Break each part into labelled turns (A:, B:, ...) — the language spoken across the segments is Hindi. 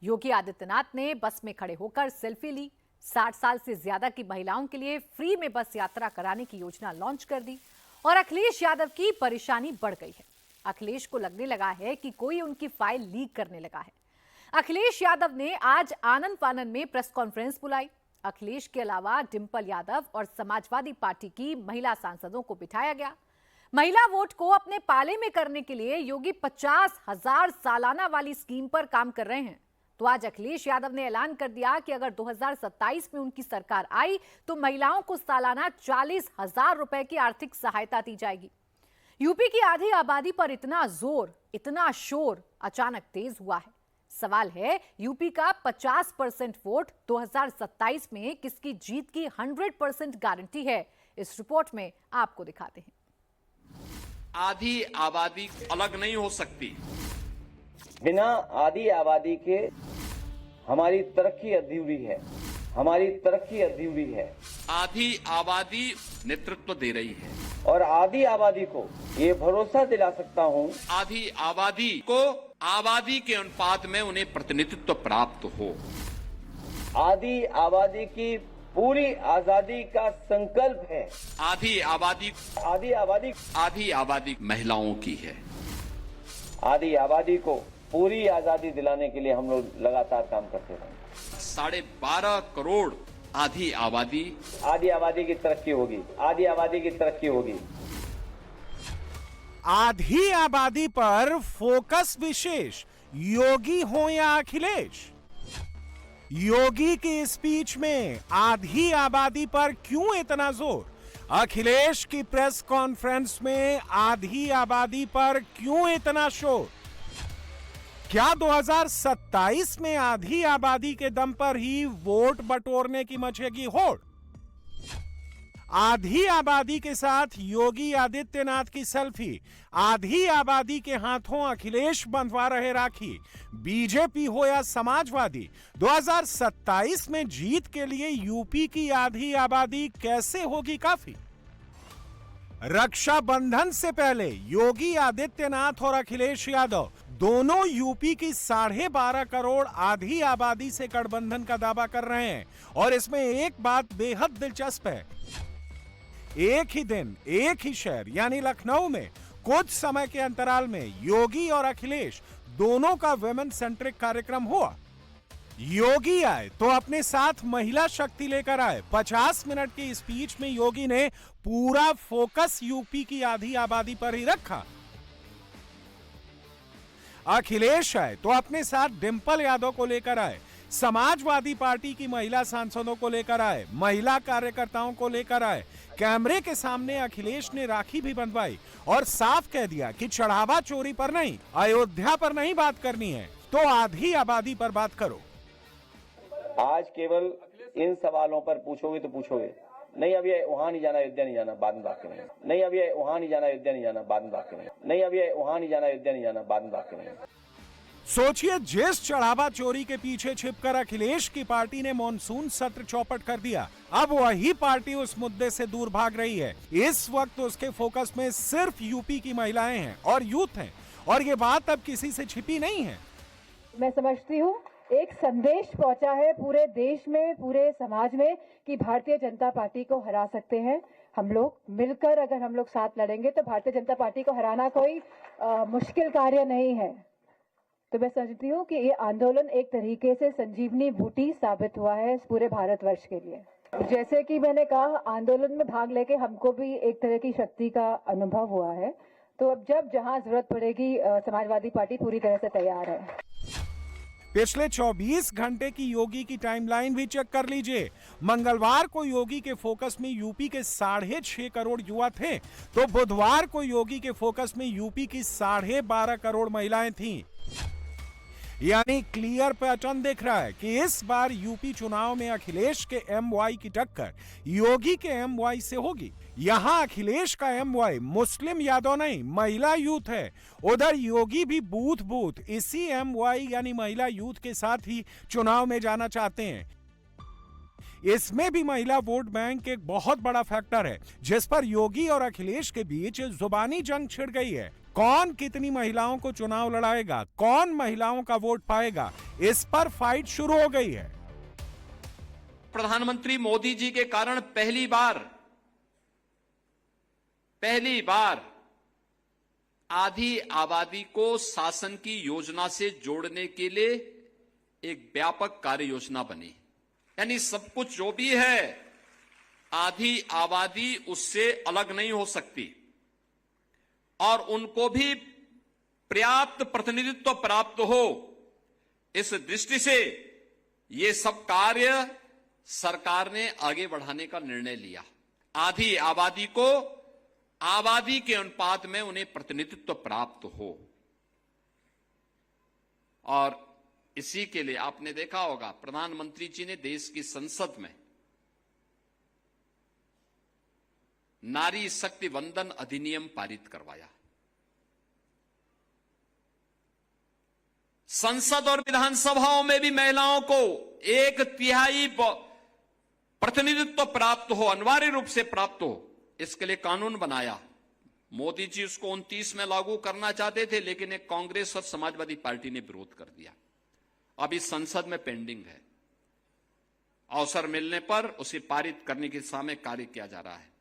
A: योगी आदित्यनाथ ने बस में खड़े होकर सेल्फी ली। 60 साल से ज्यादा की महिलाओं के लिए फ्री में बस यात्रा कराने की योजना लॉन्च कर दी और अखिलेश यादव की परेशानी बढ़ गई है। अखिलेश को लगने लगा है कि कोई उनकी फाइल लीक करने लगा है। अखिलेश यादव ने आज आनंद फानन में प्रेस कॉन्फ्रेंस बुलाई। अखिलेश के अलावा डिंपल यादव और समाजवादी पार्टी की महिला सांसदों को बिठाया गया। महिला वोट को अपने पाले में करने के लिए योगी 50,000 सालाना वाली स्कीम पर काम कर रहे हैं। तो आज अखिलेश यादव ने ऐलान कर दिया कि अगर 2027 में उनकी सरकार आई तो महिलाओं को सालाना 40,000 रुपए की आर्थिक सहायता दी जाएगी। यूपी की आधी आबादी पर इतना जोर, इतना शोर अचानक तेज हुआ है। सवाल है, यूपी का 50% वोट 2027 में किसकी जीत की 100% गारंटी है? इस रिपोर्ट में आपको दिखाते हैं।
B: आधी आबादी अलग नहीं हो सकती।
C: बिना आधी आबादी के हमारी तरक्की अधूरी है, हमारी तरक्की अधूरी है।
B: आधी आबादी नेतृत्व दे रही है
C: और आधी आबादी को ये भरोसा दिला सकता हूँ,
B: आधी आबादी को आबादी के अनुपात में उन्हें प्रतिनिधित्व प्राप्त हो।
C: आधी आबादी की पूरी आजादी का संकल्प है।
B: आधी आबादी
C: आधी आबादी
B: महिलाओं की है।
C: आधी आबादी को पूरी आजादी दिलाने के लिए हम लोग लगातार काम करते रहेंगे।
B: 12.5 करोड़ आधी
C: आबादी की तरक्की होगी, आधी आबादी की तरक्की होगी।
D: आधी आबादी पर फोकस विशेष, योगी हो या अखिलेश। योगी की स्पीच में आधी आबादी पर क्यों इतना जोर? अखिलेश की प्रेस कॉन्फ्रेंस में आधी आबादी पर क्यों इतना शोर? क्या 2027 में आधी आबादी के दम पर ही वोट बटोरने की मचेगी होड़? आधी आबादी के साथ योगी आदित्यनाथ की सेल्फी, आधी आबादी के हाथों अखिलेश बंधवा रहे राखी। बीजेपी हो या समाजवादी, 2027 में जीत के लिए यूपी की आधी आबादी कैसे होगी काफी? रक्षाबंधन से पहले योगी आदित्यनाथ और अखिलेश यादव दोनों यूपी की 12.5 करोड़ आधी आबादी से गठबंधन का दावा कर रहे हैं। और इसमें एक बात बेहद दिलचस्प है, एक ही दिन, एक ही शहर यानी लखनऊ में कुछ समय के अंतराल में योगी और अखिलेश दोनों का विमेन सेंट्रिक कार्यक्रम हुआ। योगी आए तो अपने साथ महिला शक्ति लेकर आए। 50 मिनट की स्पीच में योगी ने पूरा फोकस यूपी की आधी आबादी पर ही रखा। अखिलेश आए तो अपने साथ डिंपल यादव को लेकर आए, समाजवादी पार्टी की महिला सांसदों को लेकर आए, महिला कार्यकर्ताओं को लेकर आए। कैमरे के सामने अखिलेश ने राखी भी बंधवाई और साफ कह दिया कि चढ़ावा चोरी पर नहीं, अयोध्या पर नहीं बात करनी है तो आधी आबादी पर बात करो।
C: आज केवल इन सवालों पर पूछोगे तो पूछोगे, नहीं अभी वहां नहीं जाना, अयोध्या नहीं जाना, बाद में बात करेंगे। नहीं अभी वहां नहीं जाना, अयोध्या नहीं जाना, बाद में बात करेंगे। नहीं अभी वहां नहीं जाना, अयोध्या नहीं जाना, बाद में बात करेंगे।
D: सोचिए, जिस चढ़ावा चोरी के पीछे छिपकर अखिलेश की पार्टी ने मॉनसून सत्र चौपट कर दिया, अब वही पार्टी उस मुद्दे से दूर भाग रही है। इस वक्त उसके फोकस में सिर्फ यूपी की महिलाएं हैं और यूथ हैं, और ये बात अब किसी से छिपी नहीं है।
E: मैं समझती हूँ एक संदेश पहुंचा है पूरे देश में, पूरे समाज में कि भारतीय जनता पार्टी को हरा सकते हैं हम लोग मिलकर। अगर हम लोग साथ लड़ेंगे तो भारतीय जनता पार्टी को हराना कोई मुश्किल कार्य नहीं है। तो मैं समझती हूँ कि ये आंदोलन एक तरीके से संजीवनी बूटी साबित हुआ है इस पूरे भारतवर्ष के लिए। जैसे कि मैंने कहा, आंदोलन में भाग लेके हमको भी एक तरह की शक्ति का अनुभव हुआ है। तो अब जब जहां जरूरत पड़ेगी समाजवादी पार्टी पूरी तरह से तैयार है।
D: पिछले 24 घंटे की योगी की टाइमलाइन भी चेक कर लीजिए। मंगलवार को योगी के फोकस में यूपी के 6.5 करोड़ युवा थे, तो बुधवार को योगी के फोकस में यूपी की 12.5 करोड़ महिलाएं थीं। यानी क्लियर पैटर्न दिख रहा है कि इस बार यूपी चुनाव में अखिलेश के एमवाई की टक्कर योगी के एमवाई से होगी। यहां अखिलेश का एमवाई मुस्लिम यादव नहीं, महिला यूथ है। उधर योगी भी बूथ बूथ इसी एमवाई यानी महिला यूथ के साथ ही चुनाव में जाना चाहते हैं। इसमें भी महिला वोट बैंक एक बहुत बड़ा फैक्टर है, जिस पर योगी और अखिलेश के बीच जुबानी जंग छिड़ गई है। कौन कितनी महिलाओं को चुनाव लड़ाएगा, कौन महिलाओं का वोट पाएगा, इस पर फाइट शुरू हो गई है।
B: प्रधानमंत्री मोदी जी के कारण पहली बार आधी आबादी को शासन की योजना से जोड़ने के लिए एक व्यापक कार्य योजना बनी। यानी सब कुछ जो भी है, आधी आबादी उससे अलग नहीं हो सकती और उनको भी पर्याप्त प्रतिनिधित्व प्राप्त हो, इस दृष्टि से ये सब कार्य सरकार ने आगे बढ़ाने का निर्णय लिया। आधी आबादी को आबादी के अनुपात में उन्हें प्रतिनिधित्व प्राप्त हो, और इसी के लिए आपने देखा होगा प्रधानमंत्री जी ने देश की संसद में नारी शक्ति वंदन अधिनियम पारित करवाया। संसद और विधानसभाओं में भी महिलाओं को 1/3 प्रतिनिधित्व प्राप्त हो, अनिवार्य रूप से प्राप्त हो, इसके लिए कानून बनाया। मोदी जी उसको 29 में लागू करना चाहते थे, लेकिन एक कांग्रेस और समाजवादी पार्टी ने विरोध कर दिया। अभी संसद में पेंडिंग है, अवसर मिलने पर उसे पारित करने की दिशा में कार्य किया जा रहा है।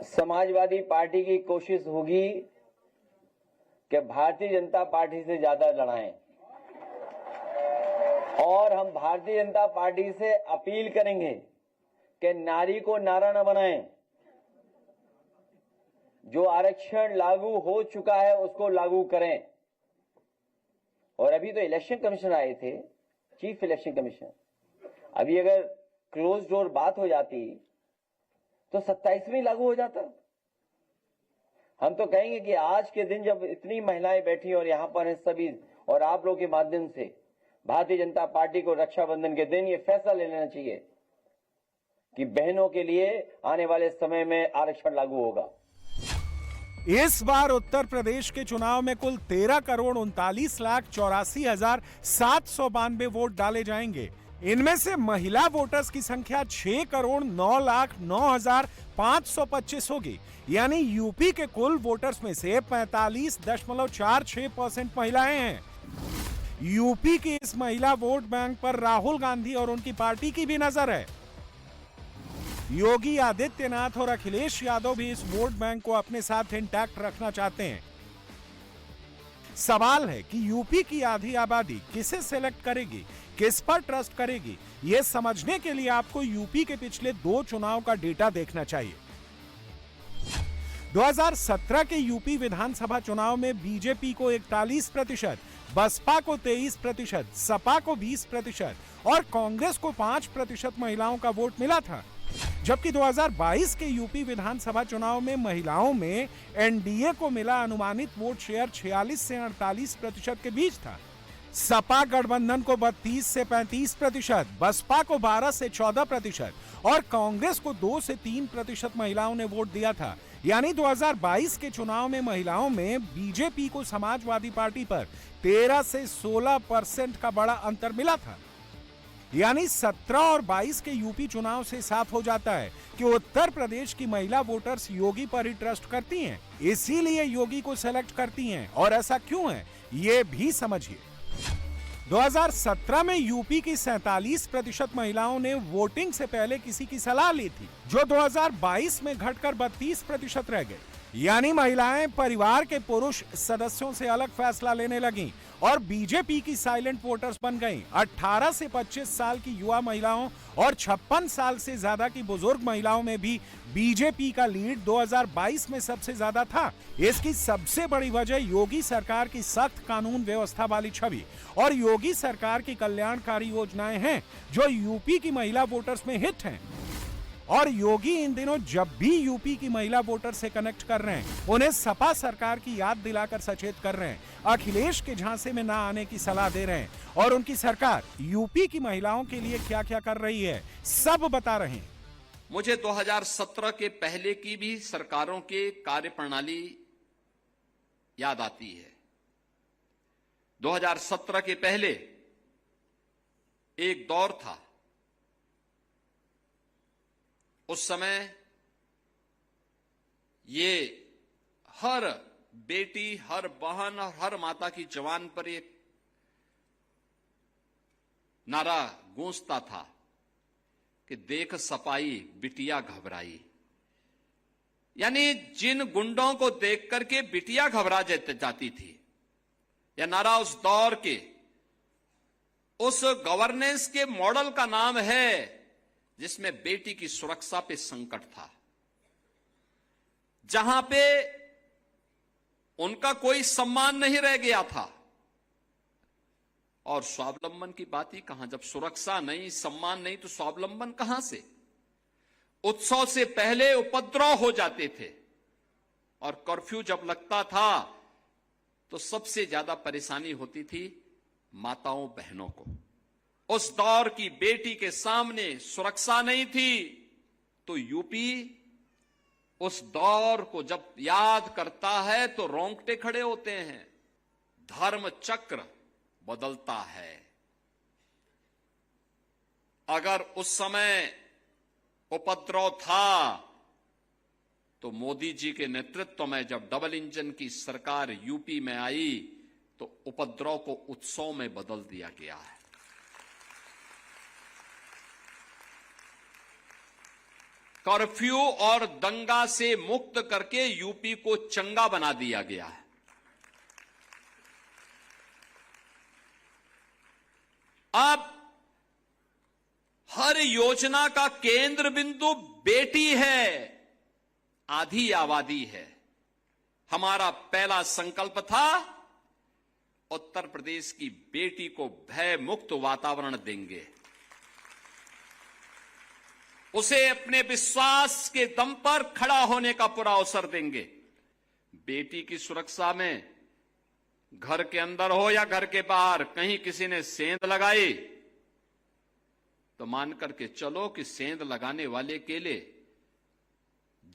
C: समाजवादी पार्टी की कोशिश होगी कि भारतीय जनता पार्टी से ज्यादा लड़ाएं, और हम भारतीय जनता पार्टी से अपील करेंगे कि नारी को नारा न बनाएं। जो आरक्षण लागू हो चुका है उसको लागू करें। और अभी तो इलेक्शन कमीशन आए थे, चीफ इलेक्शन कमीशन, अभी अगर क्लोज डोर बात हो जाती तो 27वीं लागू हो जाता। हम तो कहेंगे कि आज के दिन जब इतनी महिलाएं बैठी और यहां पर हैं सभी, और आप लोग के माध्यम से भारतीय जनता पार्टी को रक्षाबंधन के दिन ये फैसला ले लेना चाहिए कि बहनों के लिए आने वाले समय में आरक्षण लागू होगा।
D: इस बार उत्तर प्रदेश के चुनाव में कुल 13,39,84,792 वोट डाले जाएंगे। इनमें से महिला वोटर्स की संख्या 6,09,09,525 होगी। यानी यूपी के कुल वोटर्स में से 45.46% महिलाएं हैं। यूपी की इस महिला वोट बैंक पर राहुल गांधी और उनकी पार्टी की भी नजर है। योगी आदित्यनाथ और अखिलेश यादव भी इस वोट बैंक को अपने साथ इंटैक्ट रखना चाहते हैं। सवाल है कि यूपी की आधी आबादी किसे सेलेक्ट करेगी, किस पर ट्रस्ट करेगी। यह समझने के लिए आपको यूपी के पिछले 2 चुनाव का डेटा देखना चाहिए। 2017 के यूपी विधानसभा चुनाव में बीजेपी को 41%, बसपा को 23%, सपा को 20% और कांग्रेस को 5% महिलाओं का वोट मिला था। जबकि 2022 के यूपी विधानसभा चुनाव में महिलाओं में एनडीए को मिला अनुमानित वोट शेयर 46 से 48% के बीच था। सपा गठबंधन को 32 से 35%, बसपा को 12 से 14% और कांग्रेस को 2 से 3% महिलाओं ने वोट दिया था। यानी 2022 के चुनाव में महिलाओं में बीजेपी को समाजवादी पार्टी पर 13 से 16% का बड़ा अंतर मिला था। यानी 17 और 22 के यूपी चुनाव से साफ हो जाता है कि उत्तर प्रदेश की महिला वोटर्स योगी पर ही ट्रस्ट करती हैं, इसीलिए योगी को सेलेक्ट करती हैं। और ऐसा क्यों है, ये भी समझिए। 2017 में यूपी की 47% महिलाओं ने वोटिंग से पहले किसी की सलाह ली थी, जो 2022 में घटकर 32% रह गए। यानी महिलाएं परिवार के पुरुष सदस्यों से अलग फैसला लेने लगीं और बीजेपी की साइलेंट वोटर्स बन गईं। 18 से 25 साल की युवा महिलाओं और 56 साल से ज्यादा की बुजुर्ग महिलाओं में भी बीजेपी का लीड 2022 में सबसे ज्यादा था। इसकी सबसे बड़ी वजह योगी सरकार की सख्त कानून व्यवस्था वाली छवि और योगी सरकार की कल्याणकारी योजनाएं हैं, जो यूपी की महिला वोटर्स में हिट हैं। और योगी इन दिनों जब भी यूपी की महिला वोटर से कनेक्ट कर रहे हैं, उन्हें सपा सरकार की याद दिलाकर सचेत कर रहे हैं, अखिलेश के झांसे में ना आने की सलाह दे रहे हैं और उनकी सरकार यूपी की महिलाओं के लिए क्या क्या कर रही है सब बता रहे हैं।
B: मुझे 2017 के पहले की भी सरकारों के कार्यप्रणाली याद आती है। 2017 के पहले एक दौर था, उस समय ये हर बेटी, हर बहन और हर माता की जवान पर एक नारा गूंजता था कि देख सपाई बिटिया घबराई। यानी जिन गुंडों को देख करके बिटिया घबरा जाती थी, यह नारा उस दौर के उस गवर्नेंस के मॉडल का नाम है जिसमें बेटी की सुरक्षा पे संकट था, जहां पे उनका कोई सम्मान नहीं रह गया था। और स्वावलंबन की बात ही कहां, जब सुरक्षा नहीं, सम्मान नहीं, तो स्वावलंबन कहां से? उत्सव से पहले उपद्रव हो जाते थे और कर्फ्यू जब लगता था तो सबसे ज्यादा परेशानी होती थी माताओं बहनों को। उस दौर की बेटी के सामने सुरक्षा नहीं थी, तो यूपी उस दौर को जब याद करता है तो रोंगटे खड़े होते हैं। धर्म चक्र बदलता है। अगर उस समय उपद्रव था तो मोदी जी के नेतृत्व में जब डबल इंजन की सरकार यूपी में आई तो उपद्रव को उत्सव में बदल दिया गया है। कर्फ्यू और दंगा से मुक्त करके यूपी को चंगा बना दिया गया है। अब हर योजना का केंद्र बिंदु बेटी है, आधी आबादी है। हमारा पहला संकल्प था उत्तर प्रदेश की बेटी को भय मुक्त वातावरण देंगे, उसे अपने विश्वास के दम पर खड़ा होने का पूरा अवसर देंगे। बेटी की सुरक्षा में घर के अंदर हो या घर के बाहर कहीं किसी ने सेंध लगाई तो मान करके चलो कि सेंध लगाने वाले के लिए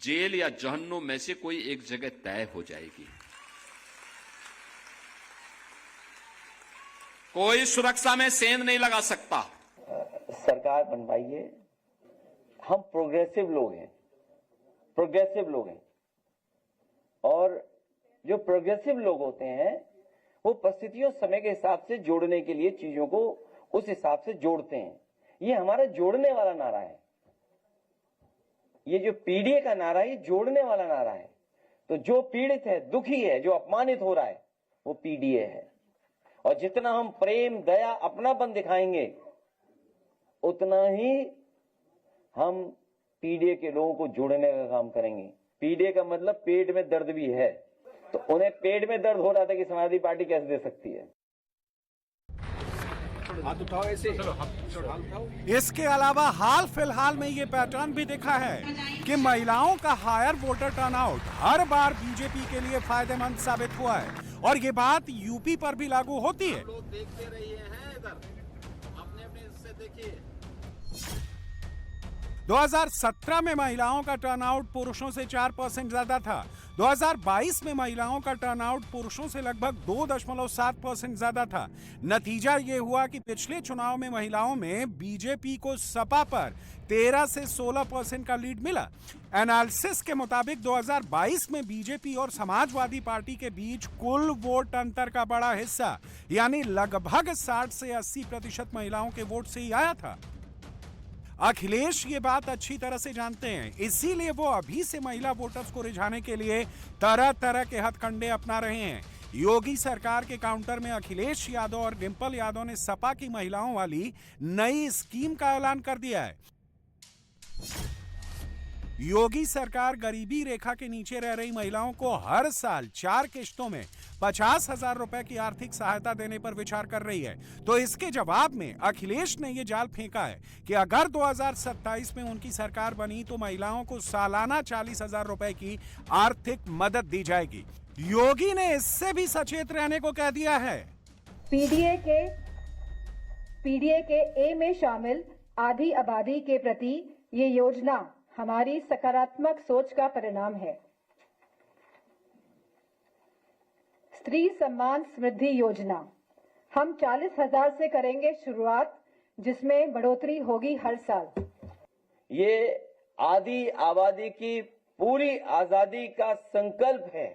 B: जेल या जहन्नुम में से कोई एक जगह तय हो जाएगी। कोई सुरक्षा में सेंध नहीं लगा सकता।
C: सरकार बनवाइए। हम प्रोग्रेसिव लोग हैं, और जो प्रोग्रेसिव लोग होते हैं वो परिस्थितियों समय के हिसाब से जोड़ने के लिए चीजों को उस हिसाब से जोड़ते हैं। ये हमारा जोड़ने वाला नारा है। ये जो पीडीए का नारा है, ये जोड़ने वाला नारा है। तो जो पीड़ित है, दुखी है, जो अपमानित हो रहा है, वो पीडीए है। और जितना हम प्रेम, दया, अपनापन दिखाएंगे उतना ही हम पीडीए के लोगों को जोड़ने का काम करेंगे। पीडीए का मतलब पेट में दर्द भी है, तो उन्हें पेट में दर्द हो रहा था कि समाजवादी पार्टी कैसे दे सकती है।
D: इसके अलावा हाल फिलहाल में ये पैटर्न भी दिखा है कि महिलाओं का हायर वोटर टर्नआउट हर बार बीजेपी के लिए फायदेमंद साबित हुआ है, और ये बात यूपी पर भी लागू होती है।
B: लोग देखते रहिए हैं, इधर अपने हिस्से देखिए।
D: 2017 में महिलाओं का टर्नआउट पुरुषों से 4% ज्यादा था। 2022 में महिलाओं का टर्नआउट पुरुषों से लगभग 2.7% ज्यादा था। नतीजा ये हुआ कि पिछले चुनाव में महिलाओं में बीजेपी को सपा पर 13 से 16% का लीड मिला। एनालिसिस के मुताबिक 2022 में बीजेपी और समाजवादी पार्टी के बीच कुल वोट अंतर का बड़ा हिस्सा यानी लगभग 60 से 80% महिलाओं के वोट से ही आया था। अखिलेश ये बात अच्छी तरह से जानते हैं, इसीलिए वो अभी से महिला वोटर्स को रिझाने के लिए तरह तरह के हथकंडे अपना रहे हैं। योगी सरकार के काउंटर में अखिलेश यादव और डिंपल यादव ने सपा की महिलाओं वाली नई स्कीम का ऐलान कर दिया है। योगी सरकार गरीबी रेखा के नीचे रह रही महिलाओं को हर साल 4 किश्तों में 50,000 रुपए की आर्थिक सहायता देने पर विचार कर रही है। तो इसके जवाब में अखिलेश ने यह जाल फेंका है कि अगर 2027 में उनकी सरकार बनी तो महिलाओं को सालाना 40,000 रुपए की आर्थिक मदद दी जाएगी। योगी ने इससे भी सचेत रहने को कह दिया है।
E: पीडीए के ए में शामिल आधी आबादी के प्रति ये योजना हमारी सकारात्मक सोच का परिणाम है। स्त्री सम्मान समृद्धि योजना हम 40,000 से करेंगे शुरुआत, जिसमें बढ़ोतरी होगी हर साल।
C: ये आधी आबादी की पूरी आजादी का संकल्प है।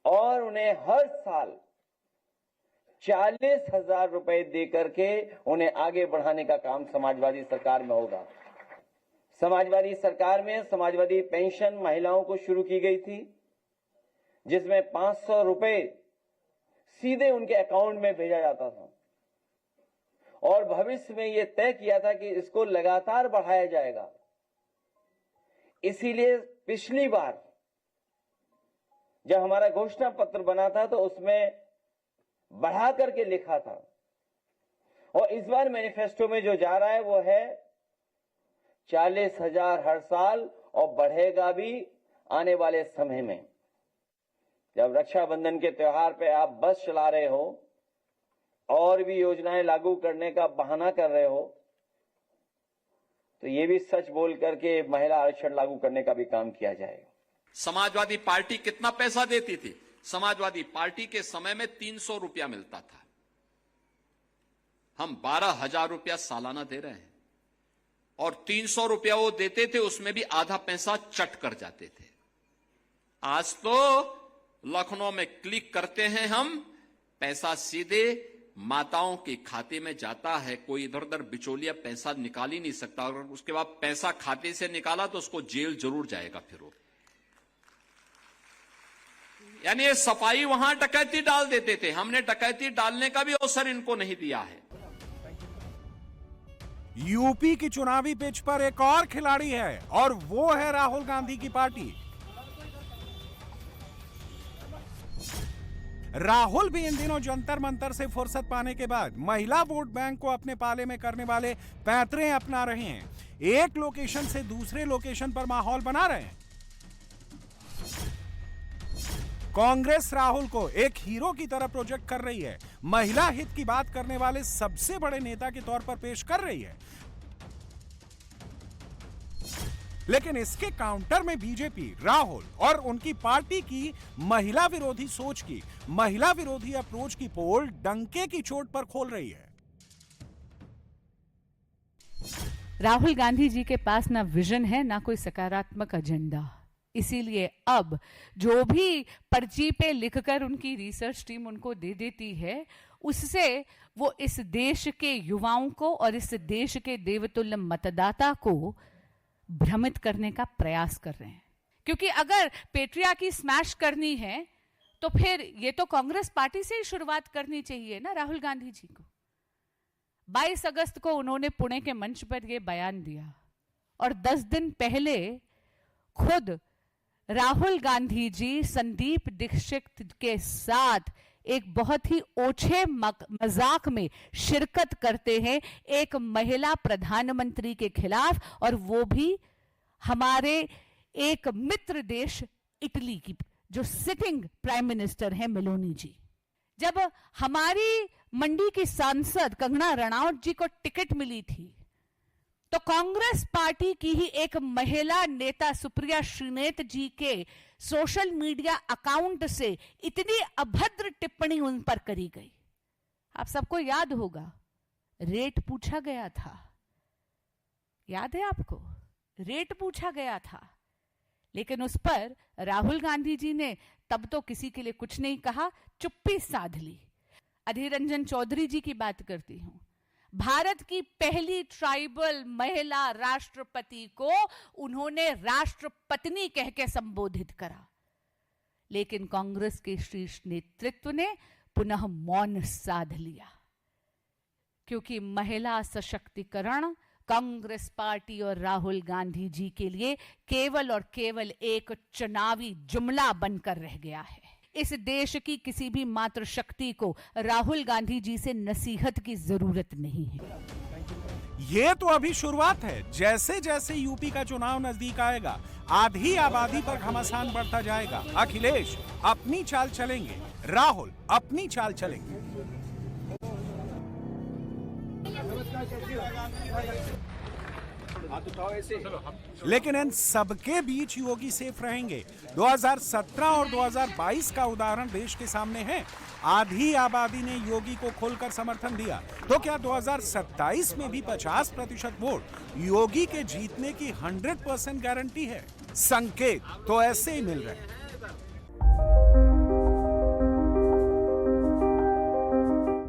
C: और उन्हें हर साल 40,000 रुपए दे करके उन्हें आगे बढ़ाने का काम समाजवादी सरकार में होगा। समाजवादी सरकार में समाजवादी पेंशन महिलाओं को शुरू की गई थी, जिसमें 500 रुपए सीधे उनके अकाउंट में भेजा जाता था और भविष्य में यह तय किया था कि इसको लगातार बढ़ाया जाएगा। इसीलिए पिछली बार जब हमारा घोषणा पत्र बना था तो उसमें बढ़ा करके लिखा था और इस बार मैनिफेस्टो में जो जा रहा है वो है 40,000 हर साल और बढ़ेगा भी आने वाले समय में। जब रक्षाबंधन के त्योहार पे आप बस चला रहे हो और भी योजनाएं लागू करने का बहाना कर रहे हो तो ये भी सच बोल करके महिला आरक्षण लागू करने का भी काम किया जाएगा।
B: समाजवादी पार्टी कितना पैसा देती थी? समाजवादी पार्टी के समय में 300 रुपया मिलता था। हम 12,000 रुपया सालाना दे रहे हैं और 300 रुपया वो देते थे, उसमें भी आधा पैसा चट कर जाते थे। आज तो लखनऊ में क्लिक करते हैं हम, पैसा सीधे माताओं के खाते में जाता है। कोई इधर उधर बिचौलिया पैसा निकाल ही नहीं सकता और उसके बाद पैसा खाते से निकाला तो उसको जेल जरूर जाएगा फिर वो। यानी ये सफाई वहां डकैती डाल देते थे, हमने डकैती डालने का भी अवसर इनको नहीं दिया है।
D: यूपी की चुनावी पिच पर एक और खिलाड़ी है और वो है राहुल गांधी की पार्टी। राहुल भी इन दिनों जंतर मंतर से फुर्सत पाने के बाद महिला वोट बैंक को अपने पाले में करने वाले पैंतरे अपना रहे हैं। एक लोकेशन से दूसरे लोकेशन पर माहौल बना रहे हैं। कांग्रेस राहुल को एक हीरो की तरह प्रोजेक्ट कर रही है, महिला हित की बात करने वाले सबसे बड़े नेता के तौर पर पेश कर रही है। लेकिन इसके काउंटर में बीजेपी राहुल और उनकी पार्टी की महिला विरोधी सोच की, महिला विरोधी अप्रोच की पोल डंके की चोट पर खोल रही है।
F: राहुल गांधी जी के पास ना विजन है ना कोई सकारात्मक एजेंडा। इसीलिए अब जो भी पर्ची पे लिखकर उनकी रिसर्च टीम उनको दे देती है, उससे वो इस देश के युवाओं को और इस देश के देवतुल्य मतदाता को भ्रमित करने का प्रयास कर रहे हैं। क्योंकि अगर पेट्रियार्की स्मैश करनी है तो फिर ये तो कांग्रेस पार्टी से ही शुरुआत करनी चाहिए ना राहुल गांधी जी को। 22 अगस्त को उन्होंने पुणे के मंच पर यह बयान दिया और 10 दिन पहले खुद राहुल गांधी जी संदीप दीक्षित के साथ एक बहुत ही ओछे मजाक में शिरकत करते हैं एक महिला प्रधानमंत्री के खिलाफ, और वो भी हमारे एक मित्र देश इटली की जो सिटिंग प्राइम मिनिस्टर है मेलोनी जी। जब हमारी मंडी की सांसद कंगना रनौत जी को टिकट मिली थी तो कांग्रेस पार्टी की ही एक महिला नेता सुप्रिया श्रीनेत जी के सोशल मीडिया अकाउंट से इतनी अभद्र टिप्पणी उन पर करी गई। आप सबको याद होगा, रेट पूछा गया था, याद है आपको? रेट पूछा गया था, लेकिन उस पर राहुल गांधी जी ने तब तो किसी के लिए कुछ नहीं कहा, चुप्पी साध ली। अधीर रंजन चौधरी जी की बात करती हूं। भारत की पहली ट्राइबल महिला राष्ट्रपति को उन्होंने राष्ट्रपत्नी कह के संबोधित करा, लेकिन कांग्रेस के शीर्ष नेतृत्व ने पुनः मौन साध लिया, क्योंकि महिला सशक्तिकरण कांग्रेस पार्टी और राहुल गांधी जी के लिए केवल और केवल एक चुनावी जुमला बनकर रह गया है। इस देश की किसी भी मातृ शक्ति को राहुल गांधी जी से नसीहत की जरूरत नहीं है।
D: ये तो अभी शुरुआत है। जैसे जैसे यूपी का चुनाव नजदीक आएगा, आधी आबादी पर घमासान बढ़ता जाएगा। अखिलेश अपनी चाल चलेंगे, राहुल अपनी चाल चलेंगे। लेकिन इन सबके बीच योगी सेफ रहेंगे। 2017 और 2022 का उदाहरण देश के सामने है। आधी आबादी ने योगी को खुलकर समर्थन दिया, तो क्या 2027 में भी 50% वोट योगी के जीतने की 100% गारंटी है? संकेत तो ऐसे ही मिल रहे हैं।